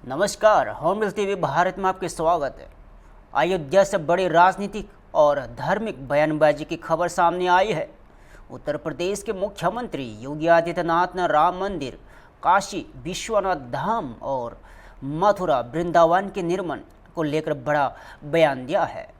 नमस्कार, होममिल टीवी भारत में आपके स्वागत है। अयोध्या से बड़ी राजनीतिक और धार्मिक बयानबाजी की खबर सामने आई है। उत्तर प्रदेश के मुख्यमंत्री योगी आदित्यनाथ ने राम मंदिर, काशी विश्वनाथ धाम और मथुरा वृंदावन के निर्माण को लेकर बड़ा बयान दिया है।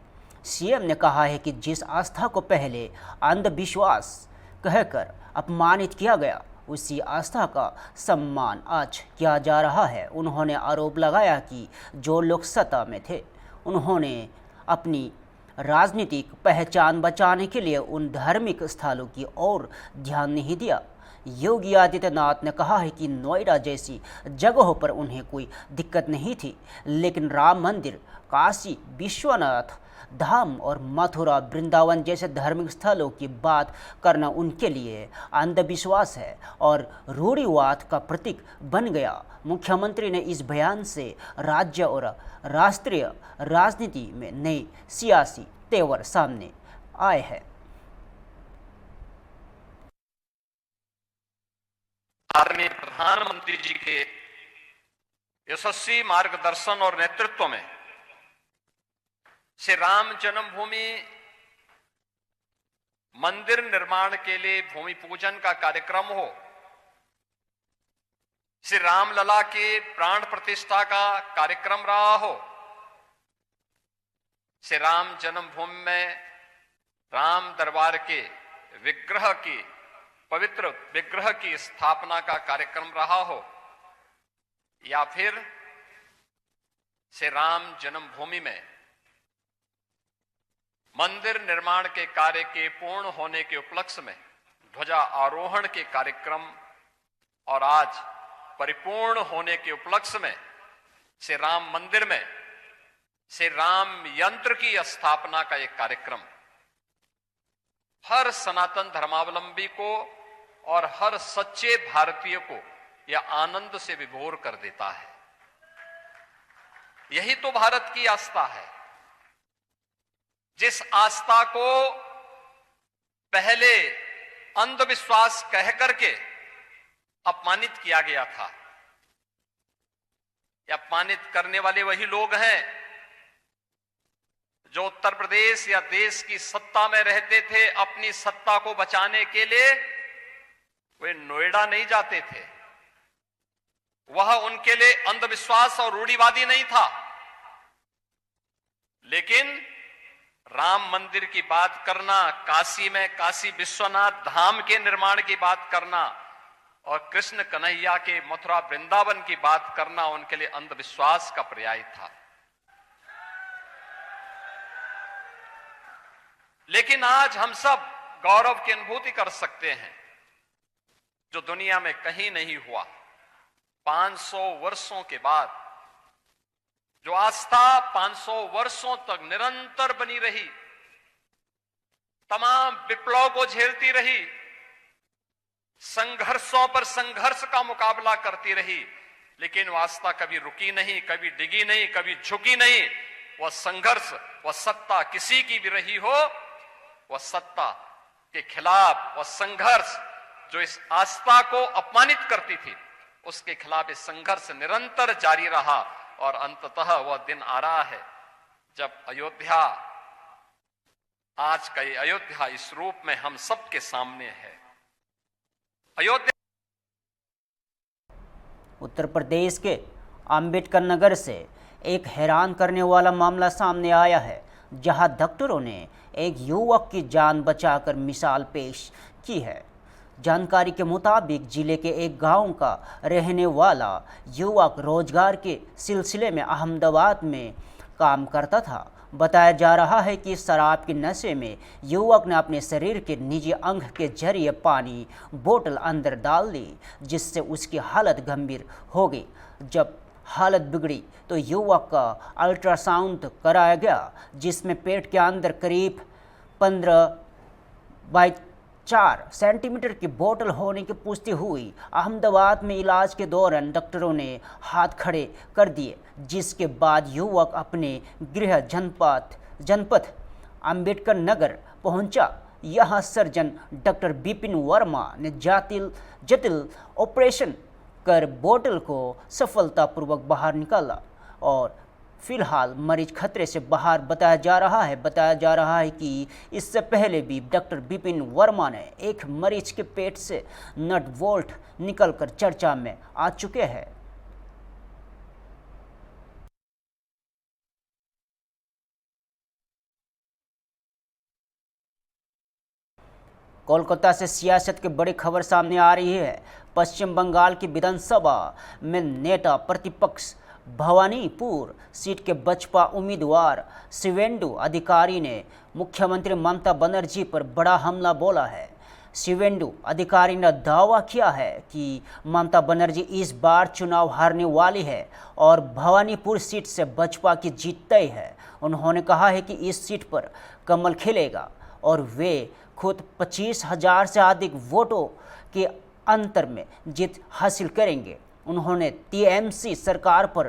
सीएम ने कहा है कि जिस आस्था को पहले अंधविश्वास कहकर अपमानित किया गया, उसी आस्था का सम्मान आज किया जा रहा है। उन्होंने आरोप लगाया कि जो लोग सत्ता में थे, उन्होंने अपनी राजनीतिक पहचान बचाने के लिए उन धार्मिक स्थलों की ओर ध्यान नहीं दिया। योगी आदित्यनाथ ने कहा है कि नोएडा जैसी जगहों पर उन्हें कोई दिक्कत नहीं थी, लेकिन राम मंदिर, काशी विश्वनाथ धाम और मथुरा वृंदावन जैसे धार्मिक स्थलों की बात करना उनके लिए अंधविश्वास है और रूढ़िवाद का प्रतीक बन गया। मुख्यमंत्री ने इस बयान से राज्य और राष्ट्रीय राजनीति में नए सियासी तेवर सामने आए हैं। आदरणीय प्रधानमंत्री जी के यशस्वी मार्गदर्शन और नेतृत्व में श्री राम जन्मभूमि मंदिर निर्माण के लिए भूमि पूजन का कार्यक्रम हो, श्री रामलला के प्राण प्रतिष्ठा का कार्यक्रम रहा हो, श्री राम जन्मभूमि में राम दरबार के विग्रह की पवित्र विग्रह की स्थापना का कार्यक्रम रहा हो, या फिर श्री राम जन्मभूमि में मंदिर निर्माण के कार्य के पूर्ण होने के उपलक्ष्य में ध्वजा आरोहण के कार्यक्रम और आज परिपूर्ण होने के उपलक्ष्य में श्री राम मंदिर में श्री राम यंत्र की स्थापना का एक कार्यक्रम हर सनातन धर्मावलंबी को और हर सच्चे भारतीय को यह आनंद से विभोर कर देता है। यही तो भारत की आस्था है। जिस आस्था को पहले अंधविश्वास कह करके अपमानित किया गया था, या अपमानित करने वाले वही लोग हैं जो उत्तर प्रदेश या देश की सत्ता में रहते थे। अपनी सत्ता को बचाने के लिए वे नोएडा नहीं जाते थे। वह उनके लिए अंधविश्वास और रूढ़िवादी नहीं था, लेकिन राम मंदिर की बात करना, काशी में काशी विश्वनाथ धाम के निर्माण की बात करना और कृष्ण कन्हैया के मथुरा वृंदावन की बात करना उनके लिए अंधविश्वास का पर्याय था। लेकिन आज हम सब गौरव की अनुभूति कर सकते हैं जो दुनिया में कहीं नहीं हुआ। 500 वर्षों के बाद जो आस्था 500 वर्षों तक निरंतर बनी रही, तमाम विप्लव को झेलती रही, संघर्षों पर संघर्ष का मुकाबला करती रही, लेकिन वह आस्था कभी रुकी नहीं, कभी डिगी नहीं, कभी झुकी नहीं। वह संघर्ष, वह सत्ता किसी की भी रही हो, वह सत्ता के खिलाफ वह संघर्ष जो इस आस्था को अपमानित करती थी, उसके खिलाफ इस संघर्ष निरंतर जारी रहा। और अंततः वह दिन आ रहा है जब अयोध्या, आज का ये अयोध्या इस रूप में हम सबके सामने है। अयोध्या उत्तर प्रदेश के अंबेडकर नगर से एक हैरान करने वाला मामला सामने आया है, जहां डॉक्टरों ने एक युवक की जान बचाकर मिसाल पेश की है। जानकारी के मुताबिक जिले के एक गांव का रहने वाला युवक रोजगार के सिलसिले में अहमदाबाद में काम करता था। बताया जा रहा है कि शराब के नशे में युवक ने अपने शरीर के निजी अंग के जरिए पानी बोतल अंदर डाल दी, जिससे उसकी हालत गंभीर हो गई। जब हालत बिगड़ी तो युवक का अल्ट्रासाउंड कराया गया, जिसमें पेट के अंदर करीब 15x4 सेंटीमीटर की बोतल होने की पुष्टि हुई। अहमदाबाद में इलाज के दौरान डॉक्टरों ने हाथ खड़े कर दिए, जिसके बाद युवक अपने गृह जनपद अंबेडकर नगर पहुंचा। यहां सर्जन डॉक्टर विपिन वर्मा ने जटिल ऑपरेशन कर बोतल को सफलतापूर्वक बाहर निकाला और फिलहाल मरीज खतरे से बाहर बताया जा रहा है कि इससे पहले भी डॉक्टर विपिन वर्मा ने एक मरीज के पेट से नट बोल्ट निकलकर चर्चा में आ चुके हैं। कोलकाता से सियासत की बड़ी खबर सामने आ रही है। पश्चिम बंगाल की विधानसभा में नेता प्रतिपक्ष भवानीपुर सीट के बसपा उम्मीदवार शिवेंदु अधिकारी ने मुख्यमंत्री ममता बनर्जी पर बड़ा हमला बोला है। शिवेंदु अधिकारी ने दावा किया है कि ममता बनर्जी इस बार चुनाव हारने वाली है और भवानीपुर सीट से बसपा की जीत तय है। उन्होंने कहा है कि इस सीट पर कमल खिलेगा और वे खुद 25,000 से अधिक वोटों के अंतर में जीत हासिल करेंगे। उन्होंने टीएमसी सरकार पर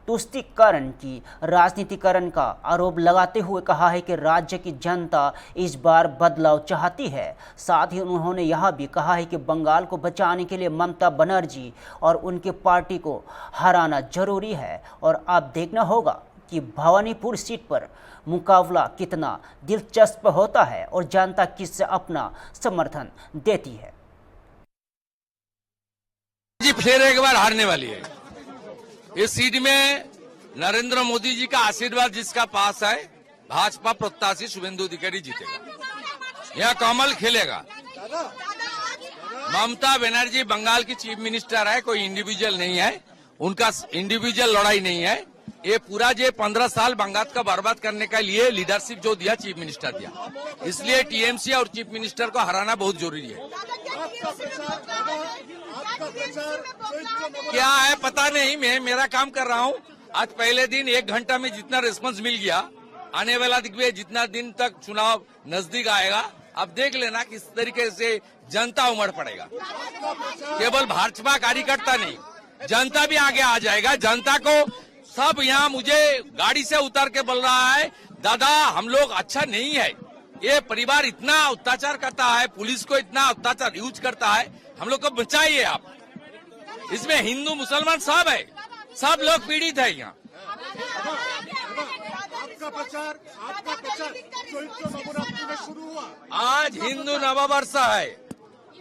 तुष्टीकरण की राजनीतिकरण का आरोप लगाते हुए कहा है कि राज्य की जनता इस बार बदलाव चाहती है। साथ ही उन्होंने यह भी कहा है कि बंगाल को बचाने के लिए ममता बनर्जी और उनकी पार्टी को हराना जरूरी है और अब देखना होगा कि भवानीपुर सीट पर मुकाबला कितना दिलचस्प होता है और जनता किससे अपना समर्थन देती है। जी फिर एक बार हारने वाली है। इस सीट में नरेंद्र मोदी जी का आशीर्वाद जिसका पास है, भाजपा प्रत्याशी शुभेंदु अधिकारी जीतेगा। यह कमल खेलेगा। ममता बनर्जी बंगाल की चीफ मिनिस्टर है, कोई इंडिविजुअल नहीं है, उनका इंडिविजुअल लड़ाई नहीं है। ये पूरा जो 15 साल बंगाल का बर्बाद करने के लिए लीडरशिप जो दिया, चीफ मिनिस्टर दिया, इसलिए टीएमसी और चीफ मिनिस्टर को हराना बहुत जरूरी है। क्या है पता नहीं, मैं मेरा काम कर रहा हूँ। आज पहले दिन 1 घंटा में जितना रिस्पांस मिल गया, आने वाला जितना दिन तक चुनाव नजदीक आएगा, अब देख लेना किस तरीके से जनता उमड़ पड़ेगा। केवल भाजपा कार्यकर्ता नहीं, जनता भी आगे आ जाएगा। जनता को सब यहाँ मुझे गाड़ी से उतर के बोल रहा है, दादा हम लोग अच्छा नहीं है, ये परिवार इतना अत्याचार करता है, पुलिस को इतना अत्याचार यूज करता है, हम लोग को बचाइए आप। इसमें हिंदू मुसलमान सब है, सब लोग पीड़ित है यहाँ। आपका प्रचार चैत्र नवरात्रि में शुरू हुआ। आज हिंदू नववर्ष है,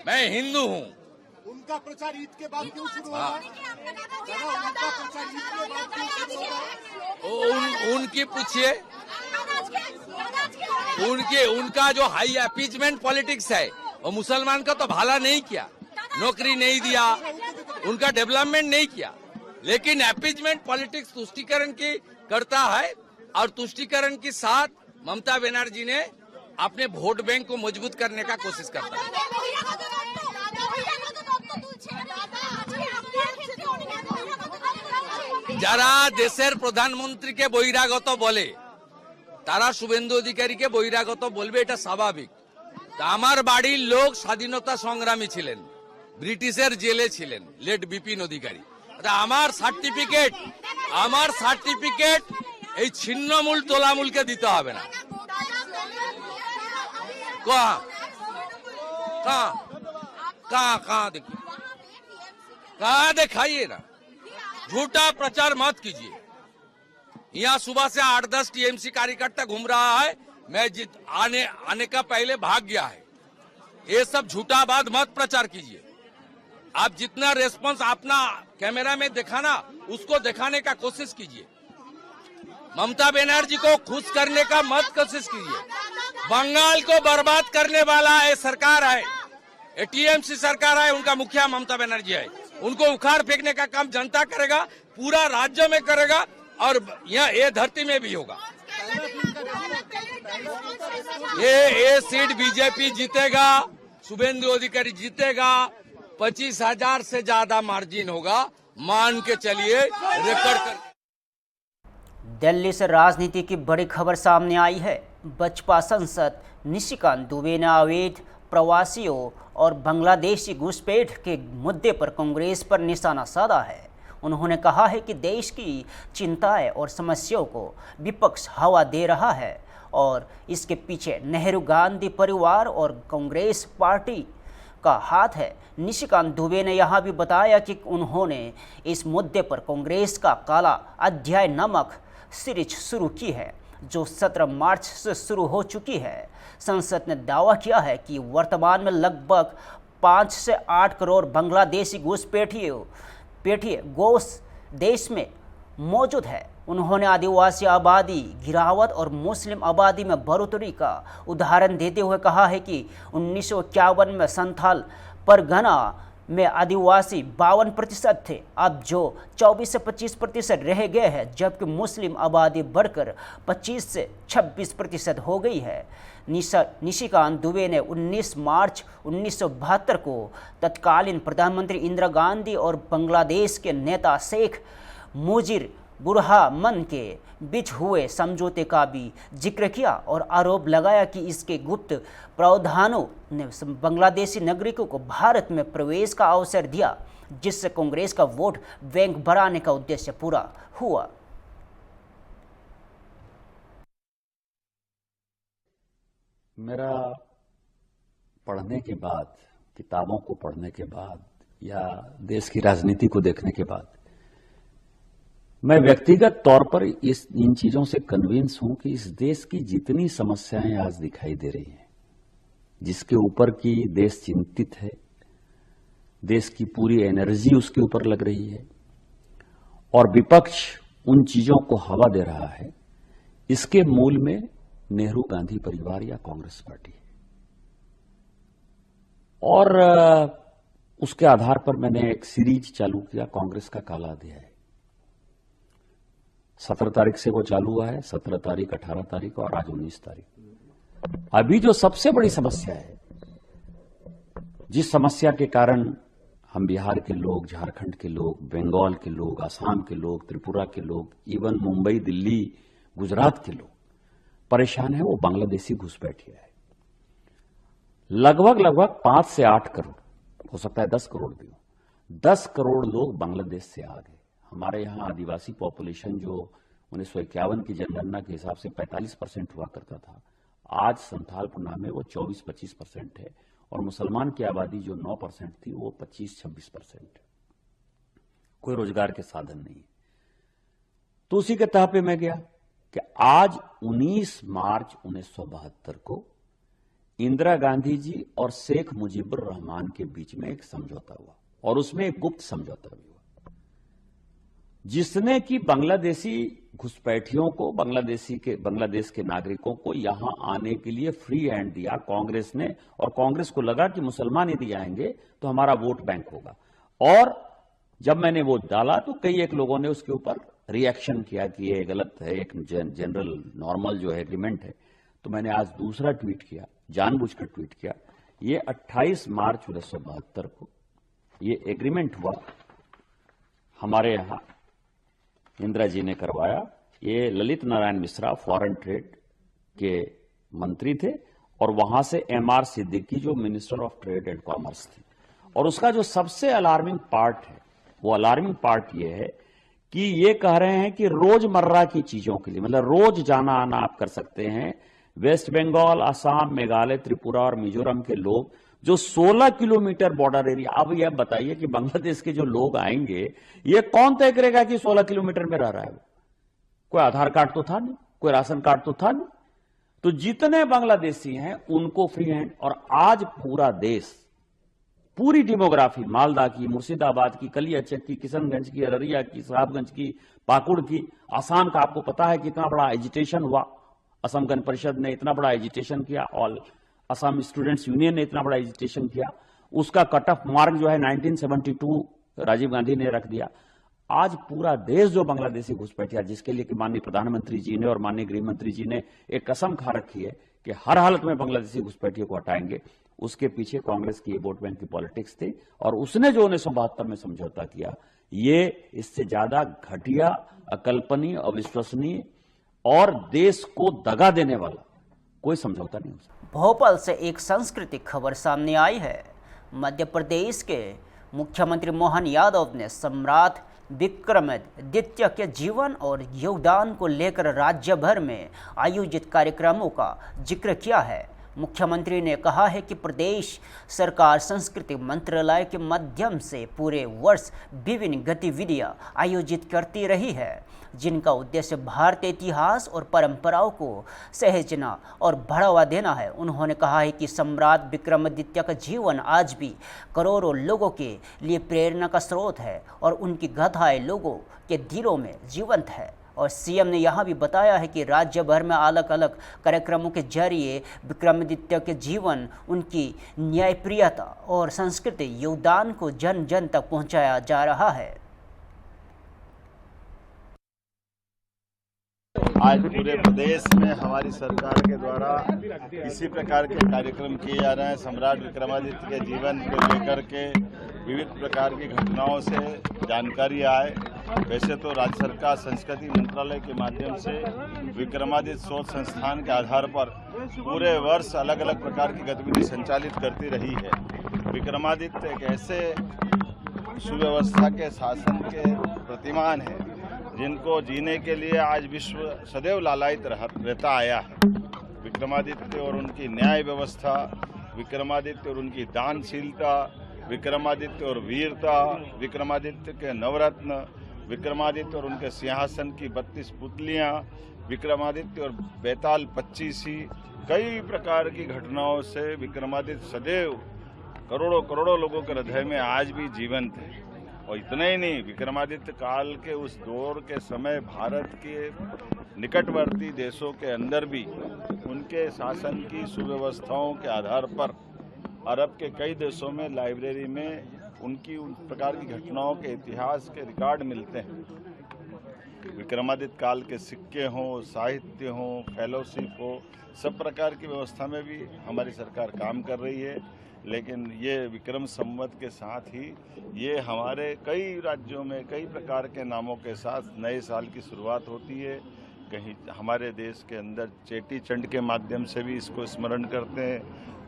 मैं हिंदू हूँ। उनका प्रचार ईद के बाद क्यों शुरू हुआ? उनका प्रचार ईद के बाद क्यों शुरू हुआ? उनकी पूछिए, उनका जो हाई अपीजमेंट पॉलिटिक्स है, वो मुसलमान का तो भला नहीं किया, नौकरी नहीं दिया, उनका डेवलपमेंट नहीं किया, लेकिन अपीजमेंट पॉलिटिक्स तुष्टीकरण की करता है। और तुष्टीकरण के साथ ममता बनर्जी ने अपने वोट बैंक को मजबूत करने का कोशिश करता है। যারা দেশের প্রধানমন্ত্রীকে বহিরাগত বলে তারা শুভেন্দু অধিকারীকে বহিরাগত বলবে, এটা স্বাভাবিক। তা আমার বাড়ির লোক স্বাধীনতা সংগ্রামী ছিলেন, ব্রিটিশের জেলে ছিলেন, লেট বিপিন অধিকারী। আমার সার্টিফিকেট এই ছিন্নমূল তোলামূলকে দিতে হবে না। कहाँ देखिए, कहाँ दिखाइए ना, झूठा प्रचार मत कीजिए। यहाँ सुबह से 8-10 टीएमसी कार्यकर्ता घूम रहा है, मैं आने का पहले भाग गया है। ये सब झूठा बात मत प्रचार कीजिए। आप जितना रेस्पॉन्स अपना कैमरा में दिखाना, उसको दिखाने का कोशिश कीजिए। ममता बनर्जी को खुश करने का मत कोशिश कीजिए। बंगाल को बर्बाद करने वाला ये सरकार है, ये टीएमसी सरकार है, उनका मुखिया ममता बनर्जी है। उनको उखाड़ फेंकने का काम जनता करेगा, पूरा राज्य में करेगा और ये धरती में भी होगा। ये सीट बीजेपी जीतेगा, शुभेंदु अधिकारी जीतेगा, 25,000 से ज्यादा मार्जिन होगा, मान के चलिए, रिकॉर्ड कर। दिल्ली से राजनीति की बड़ी खबर सामने आई है। बसपा सांसद निशिकांत दुबे ने अवैध प्रवासियों और बांग्लादेशी घुसपैठ के मुद्दे पर कांग्रेस पर निशाना साधा है। उन्होंने कहा है कि देश की चिंताएं और समस्याओं को विपक्ष हवा दे रहा है और इसके पीछे नेहरू गांधी परिवार और कांग्रेस पार्टी का हाथ है। निशिकांत दुबे ने यहाँ भी बताया कि उन्होंने इस मुद्दे पर कांग्रेस का काला अध्याय नामक सीरीज शुरू की है, जो 17 मार्च से शुरू हो चुकी है। संसद ने दावा किया है कि वर्तमान में लगभग 5 से 8 करोड़ बांग्लादेशी घुसपैठिए गोस देश में मौजूद है। उन्होंने आदिवासी आबादी गिरावट और मुस्लिम आबादी में बढ़ोतरी का उदाहरण देते हुए कहा है कि 1951 में संथाल परगना में आदिवासी 52% थे, अब जो 24 से 25% रह गए हैं, जबकि मुस्लिम आबादी बढ़कर 25 से 26% हो गई है। निशिकांत दुबे ने 19 मार्च 1972 को तत्कालीन प्रधानमंत्री इंदिरा गांधी और बांग्लादेश के नेता शेख मुजीर बुरहान के बीच हुए समझौते का भी जिक्र किया और आरोप लगाया कि इसके गुप्त प्रावधानों ने बांग्लादेशी नागरिकों को भारत में प्रवेश का अवसर दिया, जिससे कांग्रेस का वोट बैंक बढ़ाने का उद्देश्य पूरा हुआ। मेरा पढ़ने के बाद, किताबों को पढ़ने के बाद या देश की राजनीति को देखने के बाद मैं व्यक्तिगत तौर पर इन चीजों से कन्विंस हूं कि इस देश की जितनी समस्याएं आज दिखाई दे रही हैं, जिसके ऊपर की देश चिंतित है, देश की पूरी एनर्जी उसके ऊपर लग रही है और विपक्ष उन चीजों को हवा दे रहा है, इसके मूल में नेहरू गांधी परिवार या कांग्रेस पार्टी है। और उसके आधार पर मैंने एक सीरीज चालू किया, कांग्रेस का काला अध्याय। 17 तारीख से वो चालू हुआ है, 17 तारीख, 18 तारीख और आज 19 तारीख। अभी जो सबसे बड़ी समस्या है, जिस समस्या के कारण हम बिहार के लोग, झारखंड के लोग, बंगाल के लोग, असम के लोग, त्रिपुरा के लोग, इवन मुंबई, दिल्ली, गुजरात के लोग परेशान है, वो बांग्लादेशी घुसपैठिया है। लगभग 5 से 8 करोड़, हो सकता है 10 करोड़ भी हो, 10 करोड़ लोग बांग्लादेश से आ गए। हमारे यहाँ आदिवासी पॉपुलेशन जो 1951 की जनगणना के हिसाब से 45% हुआ करता था, आज संथाल पुना में वो 24-25% है और मुसलमान की आबादी जो 9% थी वो 25-26% है। कोई रोजगार के साधन नहीं। तो उसी के तह पे मैं गया कि आज 19 मार्च 1972 को इंदिरा गांधी जी और शेख मुजीबुर रहमान के बीच में एक समझौता हुआ और उसमें एक गुप्त समझौता भी हुआ, जिसने कि बांग्लादेशी घुसपैठियों को, बांग्लादेश के नागरिकों को यहां आने के लिए फ्री हैंड दिया कांग्रेस ने। और कांग्रेस को लगा कि मुसलमान यदि आएंगे तो हमारा वोट बैंक होगा। और जब मैंने वोट डाला तो कई एक लोगों ने उसके ऊपर रिएक्शन किया कि ये गलत है, एक जनरल नॉर्मल जो है एग्रीमेंट है। तो मैंने आज दूसरा ट्वीट किया, जानबूझकर ट्वीट किया। ये 28 मार्च 1972 को ये एग्रीमेंट हुआ, हमारे यहां इंदिरा जी ने करवाया। ये ललित नारायण मिश्रा फॉरेन ट्रेड के मंत्री थे और वहां से एमआर सिद्दीकी जो minister of trade and commerce थे। और उसका जो सबसे अलार्मिंग पार्ट है, वो अलार्मिंग पार्ट ये है कि ये कह रहे हैं कि रोजमर्रा की चीजों के लिए, मतलब रोज जाना आना आप कर सकते हैं, वेस्ट बंगाल, असम, मेघालय, त्रिपुरा और मिजोरम के लोग जो 16 किलोमीटर बॉर्डर एरिया। अब यह बताइए कि बांग्लादेश के जो लोग आएंगे, ये कौन तय करेगा कि 16 किलोमीटर में रह रहा है? कोई आधार कार्ड तो था नहीं, कोई राशन कार्ड तो था नहीं। तो जितने बांग्लादेशी हैं उनको फ्री हैंड। और आज पूरा देश, पूरी डेमोग्राफी, मालदा की, मुर्शिदाबाद की, कलियाचक की, किशनगंज की, अररिया की, साहबगंज की, पाकुड़ की, आसाम का आपको पता है कितना बड़ा एजिटेशन हुआ। असम गण परिषद ने इतना बड़ा एजिटेशन किया और असम स्टूडेंट्स यूनियन ने इतना बड़ा एजिटेशन किया। उसका कट ऑफ मार्क जो है 1972 राजीव गांधी ने रख दिया। आज पूरा देश जो बांग्लादेशी घुसपैठिया, जिसके लिए कि माननीय प्रधानमंत्री जी ने और माननीय गृह मंत्री जी ने एक कसम खा रखी है कि हर हालत में बांग्लादेशी घुसपैठियों को हटाएंगे, उसके पीछे कांग्रेस की वोट बैंक की पॉलिटिक्स थी। और उसने जो 1972 में समझौता किया, ये इससे ज्यादा घटिया, अकल्पनीय, अविश्वसनीय और देश को दगा देने वाला कोई समझौता नहीं हो सकता। भोपाल से एक सांस्कृतिक खबर सामने आई है। मध्य प्रदेश के मुख्यमंत्री मोहन यादव ने सम्राट विक्रमादित्य के जीवन और योगदान को लेकर राज्य भर में आयोजित कार्यक्रमों का जिक्र किया है। मुख्यमंत्री ने कहा है कि प्रदेश सरकार संस्कृति मंत्रालय के माध्यम से पूरे वर्ष विभिन्न गतिविधियां आयोजित करती रही है, जिनका उद्देश्य भारतीय इतिहास और परंपराओं को सहेजना और बढ़ावा देना है। उन्होंने कहा है कि सम्राट विक्रमादित्य का जीवन आज भी करोड़ों लोगों के लिए प्रेरणा का स्रोत है और उनकी गाथाएं लोगों के दिलों में जीवंत है। और सीएम ने यह भी बताया है कि राज्य भर में अलग अलग कार्यक्रमों के जरिए विक्रमादित्य के जीवन, उनकी न्यायप्रियता और सांस्कृतिक योगदान को जन जन तक पहुंचाया जा रहा है। आज पूरे प्रदेश में हमारी सरकार के द्वारा इसी प्रकार के कार्यक्रम किए जा रहे हैं। सम्राट विक्रमादित्य के जीवन को लेकर के विविध प्रकार की घटनाओं से जानकारी आए। वैसे तो राज्य सरकार संस्कृति मंत्रालय के माध्यम से विक्रमादित्य शोध संस्थान के आधार पर पूरे वर्ष अलग अलग प्रकार की गतिविधि संचालित करती रही है। विक्रमादित्य एक ऐसे सुव्यवस्था के शासन के प्रतिमान है जिनको जीने के लिए आज विश्व सदैव लालायित रहता आया है। विक्रमादित्य और उनकी न्याय व्यवस्था, विक्रमादित्य और उनकी दानशीलता, विक्रमादित्य और वीरता, विक्रमादित्य के नवरत्न, विक्रमादित्य और उनके सिंहासन की 32 पुतलियां, विक्रमादित्य और बेताल 25, कई प्रकार की घटनाओं से विक्रमादित्य सदैव करोड़ों करोड़ों लोगों के हृदय में आज भी जीवंत है। और इतना ही नहीं, विक्रमादित्य काल के उस दौर के समय भारत के निकटवर्ती देशों के अंदर भी उनके शासन की सुव्यवस्थाओं के आधार पर अरब के कई देशों में लाइब्रेरी में उनकी उन प्रकार की घटनाओं के इतिहास के रिकॉर्ड मिलते हैं। विक्रमादित्य काल के सिक्के हों, साहित्य हो, फेलोशिप हो, सब प्रकार की व्यवस्था में भी हमारी सरकार काम कर रही है। लेकिन ये विक्रम संवत के साथ ही ये हमारे कई राज्यों में कई प्रकार के नामों के साथ नए साल की शुरुआत होती है। कहीं हमारे देश के अंदर चेटी चंड के माध्यम से भी इसको स्मरण करते हैं,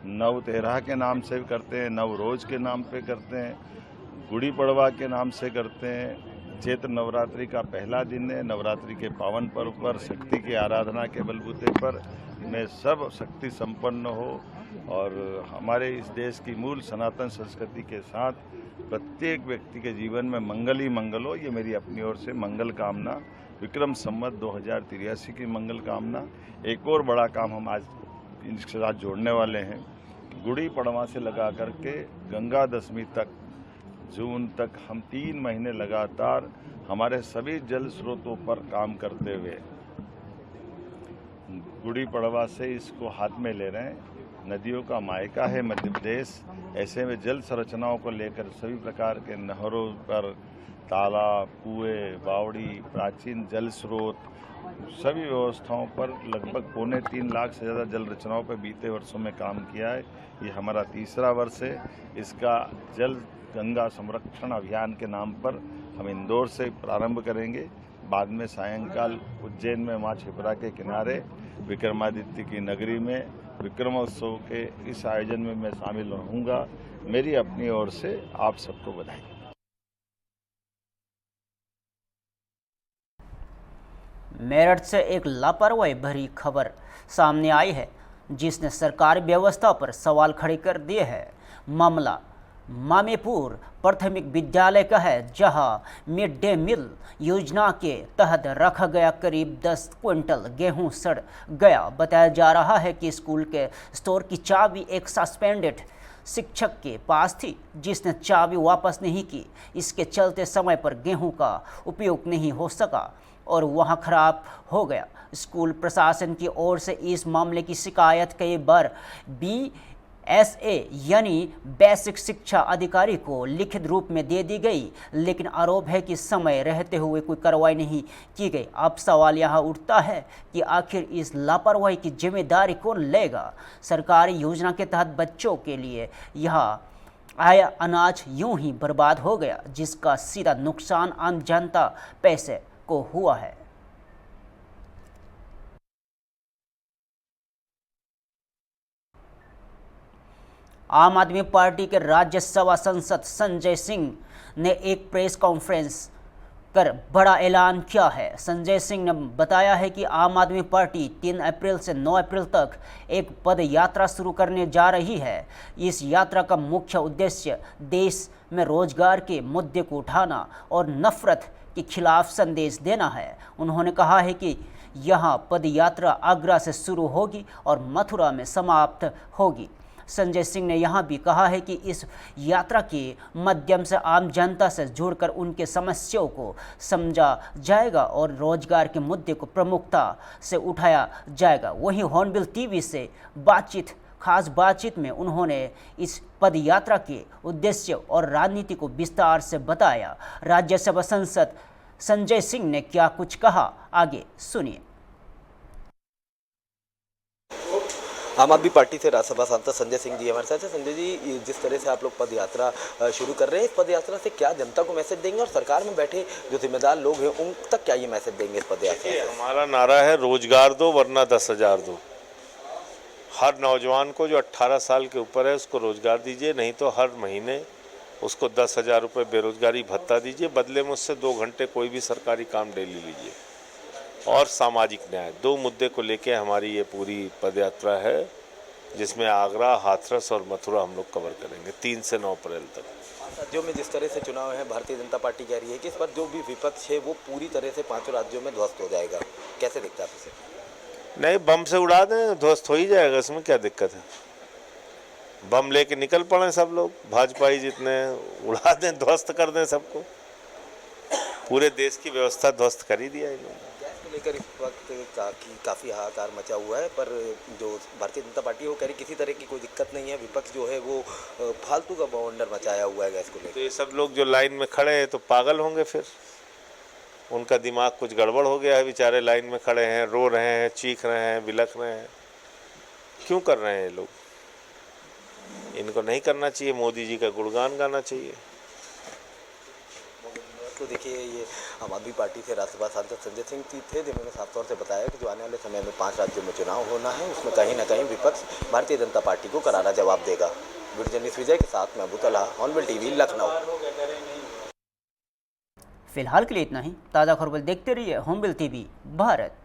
नव तेरह के नाम से भी करते हैं, नव रोज के नाम पे करते हैं, गुड़ी पड़वा के नाम से करते हैं। चैत्र नवरात्रि का पहला दिन है। नवरात्रि के पावन पर्व पर शक्ति की आराधना के बलबूते पर में सब शक्ति संपन्न हो और हमारे इस देश की मूल सनातन संस्कृति के साथ प्रत्येक व्यक्ति के जीवन में मंगल ही मंगल हो, ये मेरी अपनी ओर से मंगल कामना। विक्रम संवत 2083 की मंगल कामना। एक और बड़ा काम हम आज इनके साथ जोड़ने वाले हैं। गुड़ी पड़वा से लगा करके गंगा दशमी तक, जून तक हम 3 महीने लगातार हमारे सभी जल स्रोतों पर काम करते हुए गुड़ी पड़वा से इसको हाथ में ले रहे हैं। नदियों का मायका है मध्य प्रदेश। ऐसे में जल संरचनाओं को लेकर सभी प्रकार के नहरों पर तालाब, कुएं, बावड़ी, प्राचीन जल स्रोत, सभी व्यवस्थाओं पर लगभग 3.25 लाख से ज़्यादा जल रचनाओं पर बीते वर्षों में काम किया है। ये हमारा तीसरा वर्ष है। इसका जल गंगा संरक्षण अभियान के नाम पर हम इंदौर से प्रारंभ करेंगे। बाद में सायंकाल उज्जैन में माँ क्षिप्रा के किनारे विक्रमादित्य की नगरी में विक्रमोत्सव के इस आयोजन में मैं शामिल रहूंगा। मेरी अपनी ओर से आप सबको बधाई। मेरठ से एक लापरवाही भरी खबर सामने आई है जिसने सरकारी व्यवस्था पर सवाल खड़े कर दिए हैं। मामला मामेपुर प्राथमिक विद्यालय का है, जहां मिड डे मील योजना के तहत रखा गया करीब 10 क्विंटल गेहूं सड़ गया। बताया जा रहा है कि स्कूल के स्टोर की चाबी एक सस्पेंडेड शिक्षक के पास थी, जिसने चाबी वापस नहीं की। इसके चलते समय पर गेहूं का उपयोग नहीं हो सका और वहां खराब हो गया। स्कूल प्रशासन की ओर से इस मामले की शिकायत कई बार BSA यानी बेसिक शिक्षा अधिकारी को लिखित रूप में दे दी गई, लेकिन आरोप है कि समय रहते हुए कोई कार्रवाई नहीं की गई। अब सवाल यहाँ उठता है कि आखिर इस लापरवाही की जिम्मेदारी कौन लेगा। सरकारी योजना के तहत बच्चों के लिए यह आया अनाज यूं ही बर्बाद हो गया, जिसका सीधा नुकसान आम जनता पैसे को हुआ है। आम आदमी पार्टी के राज्यसभा सांसद संजय सिंह ने एक प्रेस कॉन्फ्रेंस कर बड़ा ऐलान किया है। संजय सिंह ने बताया है कि आम आदमी पार्टी 3 अप्रैल से 9 अप्रैल तक एक पद यात्रा शुरू करने जा रही है। इस यात्रा का मुख्य उद्देश्य देश में रोजगार के मुद्दे को उठाना और नफरत के खिलाफ संदेश देना है। उन्होंने कहा है कि यहां पद यात्रा आगरा से शुरू होगी और मथुरा में समाप्त होगी। संजय सिंह ने यहां भी कहा है कि इस यात्रा के माध्यम से आम जनता से जुड़कर उनके समस्याओं को समझा जाएगा और रोजगार के मुद्दे को प्रमुखता से उठाया जाएगा। वहीं हॉर्नबिल टीवी से खास बातचीत में उन्होंने इस पद यात्रा के उद्देश्य और राजनीति को विस्तार से बताया। राज्यसभा सांसद संजय सिंह ने क्या कुछ कहा, आगे सुनिए। आम आदमी पार्टी से राज्यसभा सांसद संजय सिंह जी हमारे साथ हैं। संजय जी, जिस तरह से आप लोग पद यात्रा शुरू कर रहे हैं, इस पद यात्रा से क्या जनता को मैसेज देंगे और सरकार में बैठे जो जिम्मेदार लोग हैं उन तक क्या ये मैसेज देंगे इस पद यात्रा से? हमारा नारा है रोजगार दो वरना 10,000 दो। हर नौजवान को जो 18 साल के ऊपर है उसको रोजगार दीजिए, नहीं तो हर महीने उसको 10,000 रुपये बेरोजगारी भत्ता दीजिए। बदले में उससे 2 घंटे कोई भी सरकारी काम डेली लीजिए। और सामाजिक न्याय, 2 मुद्दे को लेके हमारी ये पूरी पदयात्रा है, जिसमें आगरा, हाथरस और मथुरा हम लोग कवर करेंगे 3 से 9 अप्रैल तक। राज्यों में जिस तरह से चुनाव है, भारतीय जनता पार्टी कह रही है कि इस पर जो भी विपक्ष है वो पूरी तरह से 5 राज्यों में ध्वस्त हो जाएगा। कैसे दिखता है इसे? नहीं, बम से उड़ा दें, ध्वस्त हो ही जाएगा, इसमें क्या दिक्कत है। बम लेके निकल पड़े सब लोग, भाजपाई जितने, उड़ा दें, ध्वस्त कर दें सबको। पूरे देश की व्यवस्था ध्वस्त कर ही दिया इन्होंने। लेकर इस वक्त काफ़ी हाहाकार मचा हुआ है, पर जो भारतीय जनता पार्टी है वो कह रही किसी तरह की कोई दिक्कत नहीं है। विपक्ष जो है वो फालतू का बवंडर मचाया हुआ है गैस को लेकर। तो ये सब लोग जो लाइन में खड़े हैं तो पागल होंगे, फिर उनका दिमाग कुछ गड़बड़ हो गया है। बेचारे लाइन में खड़े हैं, रो रहे हैं, चीख रहे हैं, बिलख रहे हैं। क्यों कर रहे हैं ये लोग? इनको नहीं करना चाहिए, मोदी जी का गुणगान गाना चाहिए। तो देखिए, ये आम आदमी पार्टी से राज्यसभा सांसद संजय सिंह जी थे, जिन्होंने साफ तौर से बताया कि जो आने वाले समय में 5 राज्यों में चुनाव होना है, उसमें कहीं ना कहीं विपक्ष भारतीय जनता पार्टी को करारा जवाब देगा। वीडियो जर्नलिस्ट विजय के साथ मैं अबू तलहा, हॉर्नबिल टीवी, लखनऊ। फिलहाल के लिए इतना ही। ताज़ा खबर देखते रहिए हॉर्नबिल टीवी भारत।